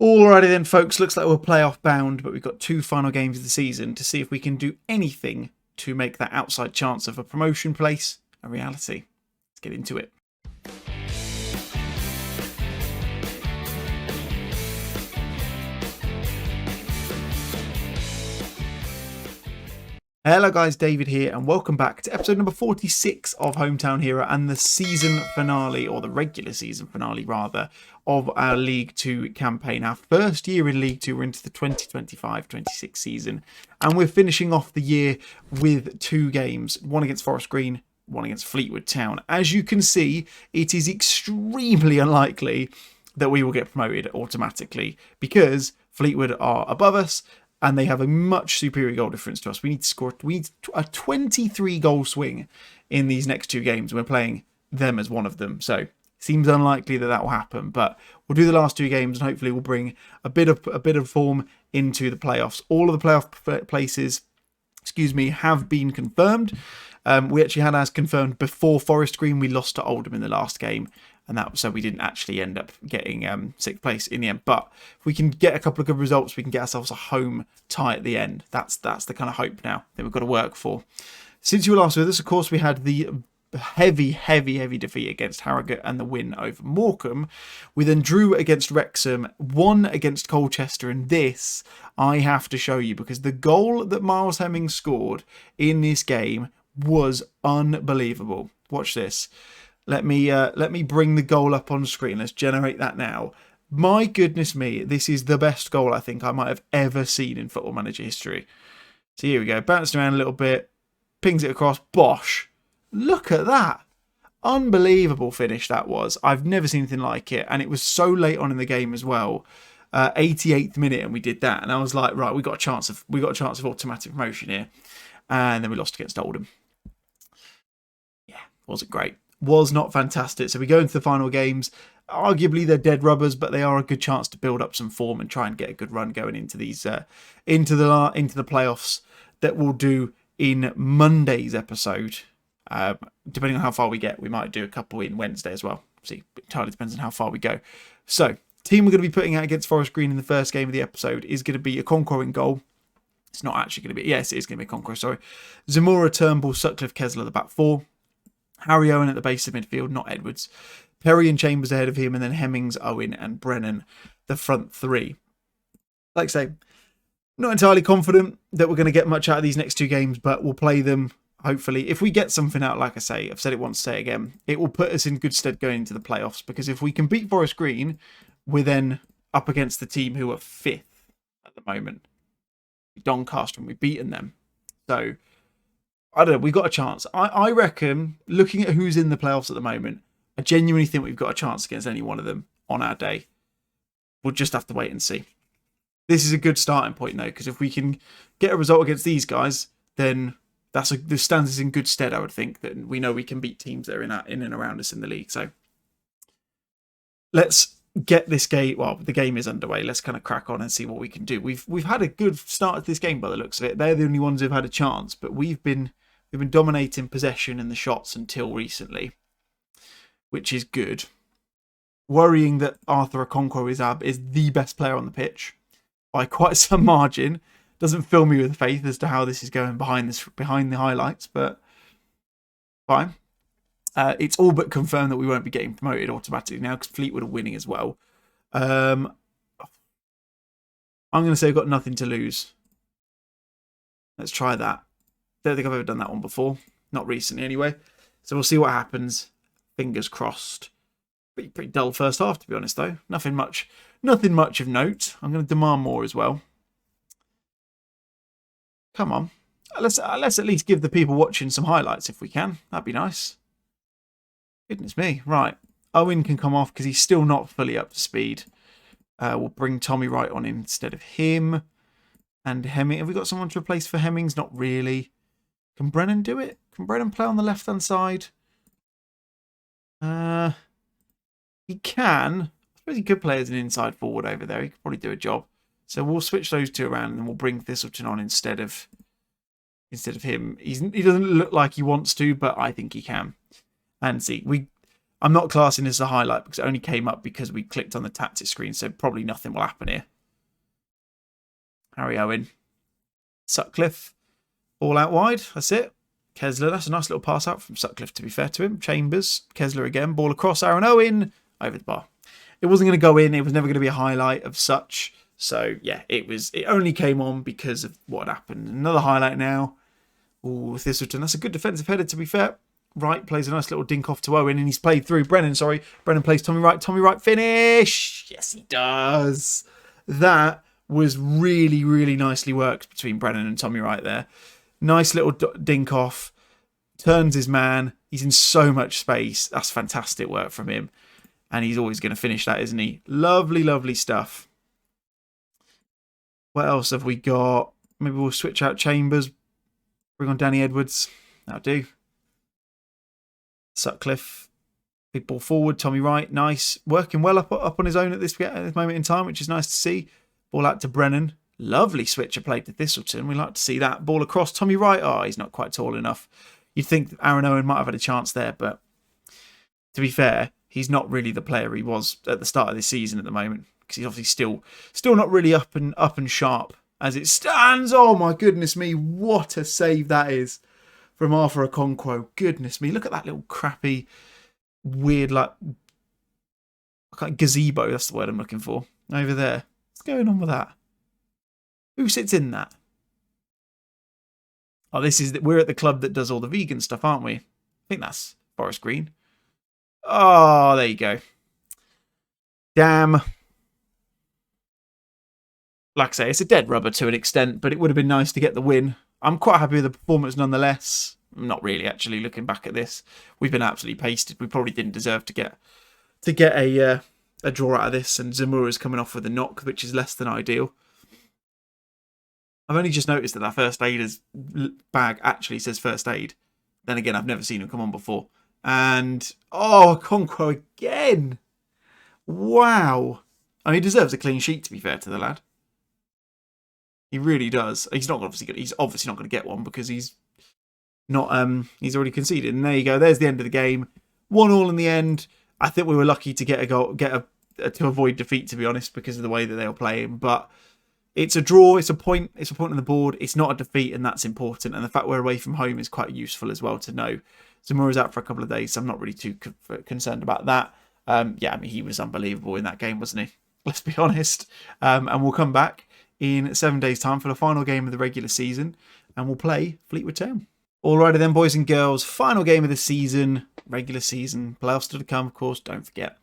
Alrighty then, folks. Looks like we're playoff bound, but we've got 2 final games of the season to see if we can do anything to make that outside chance of a promotion place a reality. Let's get into it. Hello guys, David here, and welcome back to episode number 46 of Hometown Hero and the season finale, or the regular season finale rather, of our League 2 campaign. Our first year in League 2, we're into the 2025-26 season, and we're finishing off the year with 2 games, one against Forest Green, one against Fleetwood Town. As you can see, it is extremely unlikely that we will get promoted automatically because Fleetwood are above us, and they have a much superior goal difference to us. We need a 23 goal swing in these next 2 games. We're playing them as one of them. So it seems unlikely that will happen. But we'll do the last 2 games and hopefully we'll bring a bit of form into the playoffs. All of the playoff places, have been confirmed. We actually had ours confirmed before Forest Green. We lost to Oldham in the last game. And so we didn't actually end up getting 6th place in the end. But if we can get a couple of good results, we can get ourselves a home tie at the end. That's the kind of hope now that we've got to work for. Since you were last with us, of course, we had the heavy defeat against Harrogate and the win over Morecambe. We then drew against Wrexham, won against Colchester, and this I have to show you because the goal that Miles Hemmings scored in this game was unbelievable. Watch this. Let me bring the goal up on screen. Let's generate that now. My goodness me, this is the best goal I think I might have ever seen in Football Manager history. So here we go. Bounced around a little bit. Pings it across. Bosh. Look at that. Unbelievable finish that was. I've never seen anything like it. And it was so late on in the game as well. 88th minute and we did that. And I was like, right, we got a chance of automatic promotion here. And then we lost against Oldham. Yeah, wasn't great. Was not fantastic. So we go into the final games. Arguably they're dead rubbers, but they are a good chance to build up some form and try and get a good run going into these into the playoffs that we'll do in Monday's episode. Depending on how far we get, we might do a couple in Wednesday as well. See, it entirely depends on how far we go. So, team we're going to be putting out against Forest Green in the first game of the episode is going to be a Conqueror in goal. It's not actually going to be. Yes, it is going to be a Conqueror. Sorry, Zamora, Turnbull, Sutcliffe, Kessler, the back 4. Harry Owen at the base of midfield, not Edwards. Perry and Chambers ahead of him, and then Hemmings, Owen, and Brennan, the front 3. Like I say, not entirely confident that we're going to get much out of these next 2 games, but we'll play them, hopefully. If we get something out, like I say, I've said it once, say it again, it will put us in good stead going into the playoffs, because if we can beat Forest Green, we're then up against the team who are 5th at the moment. Doncaster, and we've beaten them. So I don't know, we've got a chance. I reckon, looking at who's in the playoffs at the moment, I genuinely think we've got a chance against any one of them on our day. We'll just have to wait and see. This is a good starting point, though, because if we can get a result against these guys, then this stands us in good stead, I would think, that we know we can beat teams that are in and around us in the league. So let's get this game. Well, the game is underway. Let's kind of crack on and see what we can do. We've had a good start to this game by the looks of it. They're the only ones who've had a chance, but we've been dominating possession and the shots until recently, which is good. Worrying that Arthur Okonkwo is the best player on the pitch by quite some margin. Doesn't fill me with faith as to how this is going behind the highlights, but fine. It's all but confirmed that we won't be getting promoted automatically now because Fleetwood are winning as well. I'm going to say I've got nothing to lose. Let's try that. Don't think I've ever done that one before. Not recently anyway. So we'll see what happens. Fingers crossed. Pretty dull first half, to be honest, though. Nothing much of note. I'm going to demand more as well. Come on. Let's at least give the people watching some highlights if we can. That'd be nice. Goodness me. Right. Owen can come off because he's still not fully up to speed. We'll bring Tommy Wright on instead of him. And Hemming. Have we got someone to replace for Hemmings? Not really. Can Brennan do it? Can Brennan play on the left-hand side? He can. I suppose he could play as an inside forward over there. He could probably do a job. So we'll switch those 2 around and then we'll bring Thistleton on instead of him. He doesn't look like he wants to, but I think he can. And see, I'm not classing this as a highlight because it only came up because we clicked on the tactics screen, so probably nothing will happen here. Harry Owen. Sutcliffe. Ball out wide. That's it. Kessler. That's a nice little pass out from Sutcliffe, to be fair to him. Chambers. Kessler again. Ball across. Aaron Owen. Over the bar. It wasn't going to go in. It was never going to be a highlight of such. So, yeah, it only came on because of what happened. Another highlight now. Oh, Thistleton. That's a good defensive header, to be fair. Wright plays a nice little dink off to Owen, and he's played through Brennan. Sorry. Brennan plays Tommy Wright. Tommy Wright finish. Yes, he does. That was really, really nicely worked between Brennan and Tommy Wright there. Nice little dink off. Turns his man. He's in so much space. That's fantastic work from him. And he's always going to finish that, isn't he? Lovely, lovely stuff. What else have we got? Maybe we'll switch out Chambers. Bring on Danny Edwards. That'll do. Sutcliffe. Big ball forward. Tommy Wright. Nice. Working well up on his own at this moment in time, which is nice to see. Ball out to Brennan. Lovely switcher played to Thistleton. We like to see that. Ball across. Tommy Wright. Oh, he's not quite tall enough. You'd think Aaron Owen might have had a chance there, but to be fair, he's not really the player he was at the start of this season at the moment, because he's obviously still not really up and sharp as it stands. Oh my goodness me, what a save that is from Arthur Okonkwo. Goodness me, look at that little crappy, weird, like gazebo, that's the word I'm looking for, over there. What's going on with that? Who sits in that? Oh, we're at the club that does all the vegan stuff, aren't we? I think that's Forest Green. Oh, there you go. Damn. Like I say, it's a dead rubber to an extent, but it would have been nice to get the win. I'm quite happy with the performance nonetheless. I'm not really, actually, looking back at this. We've been absolutely pasted. We probably didn't deserve to get a draw out of this, and Zamura's coming off with a knock, which is less than ideal. I've only just noticed that first aider's bag actually says first aid. Then again, I've never seen him come on before. And, oh, Okonkwo again. Wow. I mean, he deserves a clean sheet, to be fair to the lad. He really does. He's obviously not going to get one because he's he's already conceded. And there you go. There's the end of the game. 1-1 in the end. I think we were lucky to get a goal, to avoid defeat, to be honest, because of the way that they were playing. But it's a draw. It's a point. It's a point on the board. It's not a defeat, and that's important. And the fact we're away from home is quite useful as well to know. Zamura's out for a couple of days, so I'm not really too concerned about that. Yeah, I mean, he was unbelievable in that game, wasn't he? Let's be honest. And we'll come back in 7 days' time for the final game of the regular season, and we'll play Fleetwood Town. Alrighty then, boys and girls. Final game of the season, regular season, playoffs still to come, of course. Don't forget.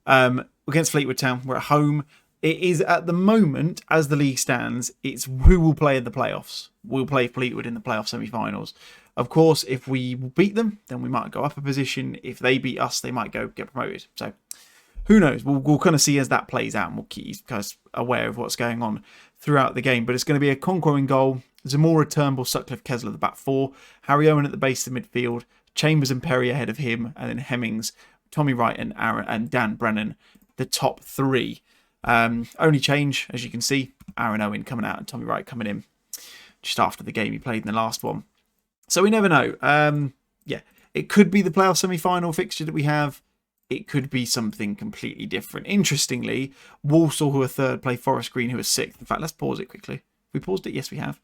Against Fleetwood Town, we're at home. It is at the moment, as the league stands, it's who will play in the playoffs. We'll play Fleetwood in the playoff semi-finals. Of course, if we beat them, then we might go up a position. If they beat us, they might get promoted. So, who knows? We'll kind of see as that plays out, and we'll keep you guys aware of what's going on throughout the game. But it's going to be a Okonkwo in goal, Zamora, Turnbull, Sutcliffe, Kessler, the back four, Harry Owen at the base of the midfield, Chambers and Perry ahead of him, and then Hemmings, Tommy Wright, and Dan Brennan, the top three. Only change, as you can see, Aaron Owen coming out and Tommy Wright coming in just after the game he played in the last one. So we never know. Yeah, it could be the playoff semi-final fixture that we have. It could be something completely different. Interestingly, Walsall, who are third, play Forest Green, who are sixth. In fact, let's pause it quickly. We paused it? Yes, we have.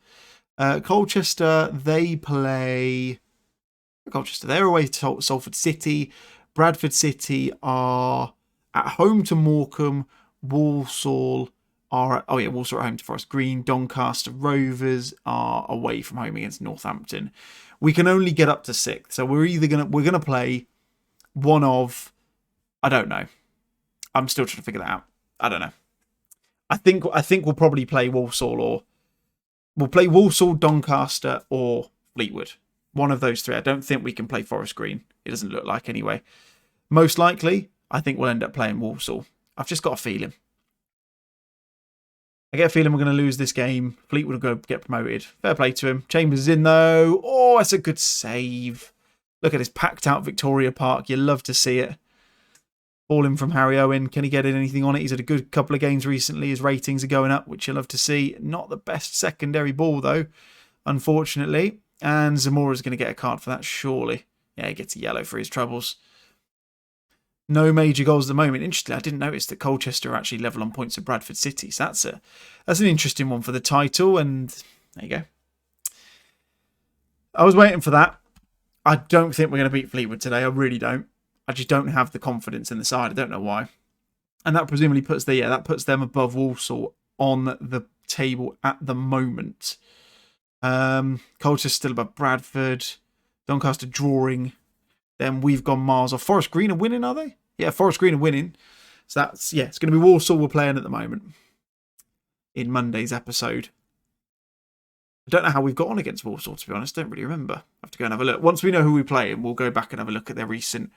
Colchester, they play... Colchester, they're away to Salford City. Bradford City are at home to Morecambe. Walsall are... Oh, yeah, Walsall are at home to Forest Green. Doncaster Rovers are away from home against Northampton. We can only get up to sixth. So we're either gonna play one of... I don't know. I'm still trying to figure that out. I don't know. I think we'll probably play Walsall, or we'll play Walsall, Doncaster, or Fleetwood. One of those three. I don't think we can play Forest Green. It doesn't look like anyway. Most likely, I think we'll end up playing Walsall. I've just got a feeling. I get a feeling we're going to lose this game. Fleetwood will go get promoted. Fair play to him. Chambers is in though. Oh, that's a good save. Look at this packed out Victoria Park. You love to see it. Ball in from Harry Owen. Can he get anything on it? He's had a good couple of games recently. His ratings are going up, which you love to see. Not the best secondary ball, though, unfortunately. And Zamora's going to get a card for that, surely. Yeah, he gets a yellow for his troubles. No major goals at the moment. Interestingly, I didn't notice that Colchester are actually level on points with Bradford City. So that's an interesting one for the title. And there you go. I was waiting for that. I don't think we're going to beat Fleetwood today. I really don't. I just don't have the confidence in the side. I don't know why. And that presumably puts them above Walsall on the table at the moment. Colchester still above Bradford. Doncaster drawing. Then we've gone miles off. Forest Green are winning, are they? Yeah, Forest Green are winning. So that's, yeah, it's going to be Walsall we're playing at the moment in Monday's episode. I don't know how we've got on against Walsall, to be honest. I don't really remember. I have to go and have a look. Once we know who we play, we'll go back and have a look at their recent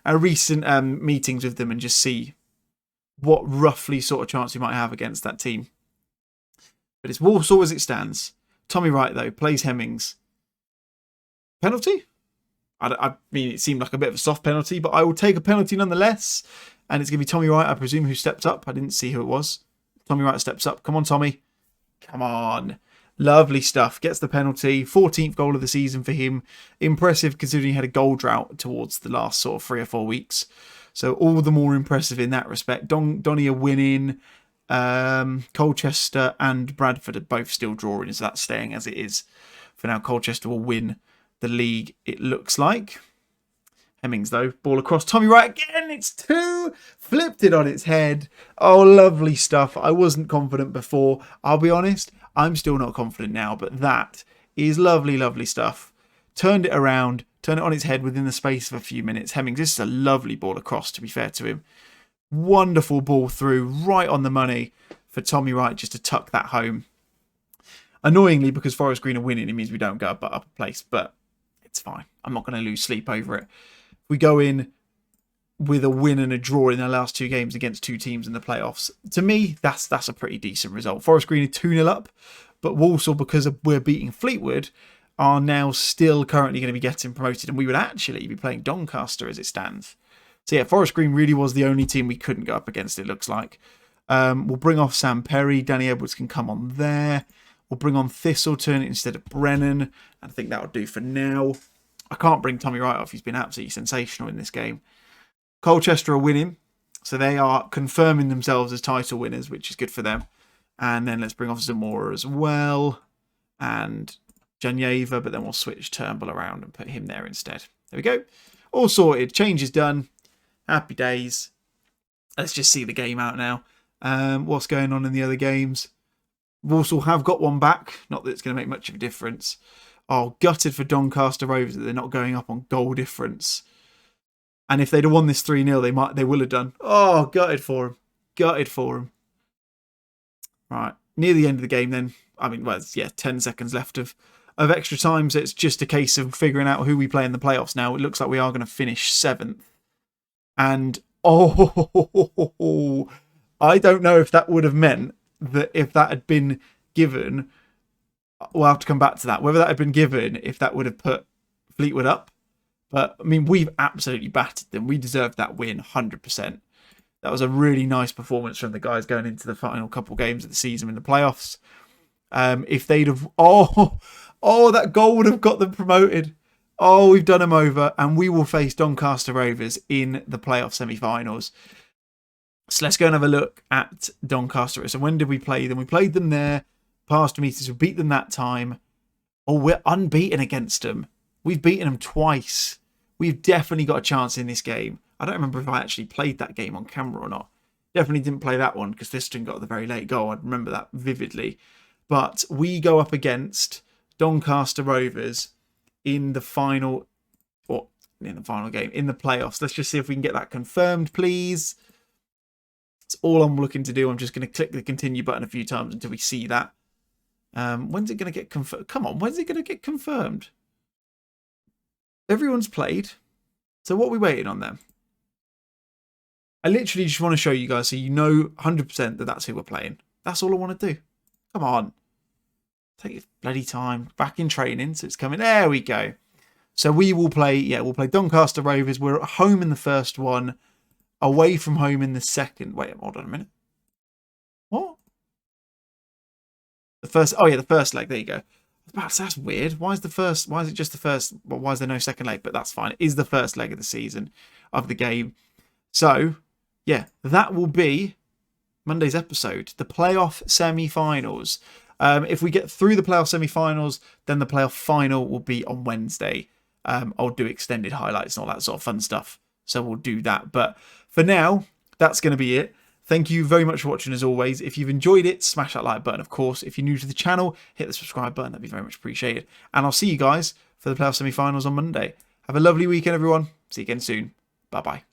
meetings with them and just see what roughly sort of chance we might have against that team. But it's Walsall as it stands. Tommy Wright, though, plays Hemmings. Penalty? I mean, it seemed like a bit of a soft penalty, but I will take a penalty nonetheless. And it's going to be Tommy Wright, I presume, who stepped up. I didn't see who it was. Tommy Wright steps up. Come on, Tommy. Come on. Lovely stuff. Gets the penalty. 14th goal of the season for him. Impressive considering he had a goal drought towards the last sort of 3 or 4 weeks. So all the more impressive in that respect. Donny are winning. Colchester and Bradford are both still drawing, so that's staying as it is. For now, Colchester will win the league, it looks like. Hemmings, though. Ball across. Tommy Wright again. It's 2. Flipped it on its head. Oh, lovely stuff. I wasn't confident before. I'll be honest. I'm still not confident now, but that is lovely, lovely stuff. Turned it around. Turned it on its head within the space of a few minutes. Hemmings, this is a lovely ball across, to be fair to him. Wonderful ball through. Right on the money for Tommy Wright just to tuck that home. Annoyingly, because Forest Green are winning, it means we don't go up a place, but it's fine. I'm not going to lose sleep over it. We go in with a win and a draw in the last 2 games against 2 teams in the playoffs. To me, that's a pretty decent result. Forest Green are 2-0 up, but Walsall, because we're beating Fleetwood, are now still currently going to be getting promoted, and we would actually be playing Doncaster as it stands. So yeah, Forest Green really was the only team we couldn't go up against, it looks like. We'll bring off Sam Perry. Danny Edwards can come on there. We'll bring on Thistleton instead of Brennan. I think that'll do for now. I can't bring Tommy Wright off. He's been absolutely sensational in this game. Colchester are winning. So they are confirming themselves as title winners, which is good for them. And then let's bring off Zamora as well. And Janyeva, but then we'll switch Turnbull around and put him there instead. There we go. All sorted. Change is done. Happy days. Let's just see the game out now. What's going on in the other games? Walsall have got one back. Not that it's going to make much of a difference. Oh, gutted for Doncaster Rovers that they're not going up on goal difference. And if they'd have won this 3-0, they will have done. Oh, gutted for them. Gutted for them. Right. Near the end of the game then. I mean, well, yeah, 10 seconds left of extra time. So it's just a case of figuring out who we play in the playoffs now. It looks like we are going to finish 7th. And, oh, I don't know if that would have meant that if that had been given, we'll have to come back to that, whether that had been given, if that would have put Fleetwood up. But, I mean, we've absolutely battered them. We deserved that win, 100%. That was a really nice performance from the guys going into the final couple games of the season in the playoffs. If they'd have... Oh, that goal would have got them promoted. Oh, we've done them over, and we will face Doncaster Rovers in the playoff semi-finals. So let's go and have a look at Doncaster. So when did we play them? We played them there. Past meetings, we beat them that time. Oh, we're unbeaten against them. We've beaten them twice. We've definitely got a chance in this game. I don't remember if I actually played that game on camera or not. Definitely didn't play that one because Thiston got the very late goal. I remember that vividly. But we go up against Doncaster Rovers in the final, or in the final game, in the playoffs. Let's just see if we can get that confirmed, please. That's all I'm looking to do. I'm just going to click the continue button a few times until we see that. When's it going to get confirmed? Come on, when's it going to get confirmed? Everyone's played. So what are we waiting on then? I literally just want to show you guys so you know 100% that that's who we're playing. That's all I want to do. Come on. Take your bloody time. Back in training, so it's coming. There we go. So we will play, yeah, we'll play Doncaster Rovers. We're at home in the first one. Away from home in the second. Wait, hold on a minute. What? The first, oh yeah, the first leg. There you go. That's weird. Why is it just the first? Well, why is there no second leg? But that's fine. It is the first leg of the season, of the game. So, yeah, that will be Monday's episode, the playoff semi-finals. If we get through the playoff semi-finals, then the playoff final will be on Wednesday. I'll do extended highlights and all that sort of fun stuff. So we'll do that. But for now, that's going to be it. Thank you very much for watching as always. If you've enjoyed it, smash that like button, of course. If you're new to the channel, hit the subscribe button. That'd be very much appreciated. And I'll see you guys for the playoff semi-finals on Monday. Have a lovely weekend, everyone. See you again soon. Bye-bye.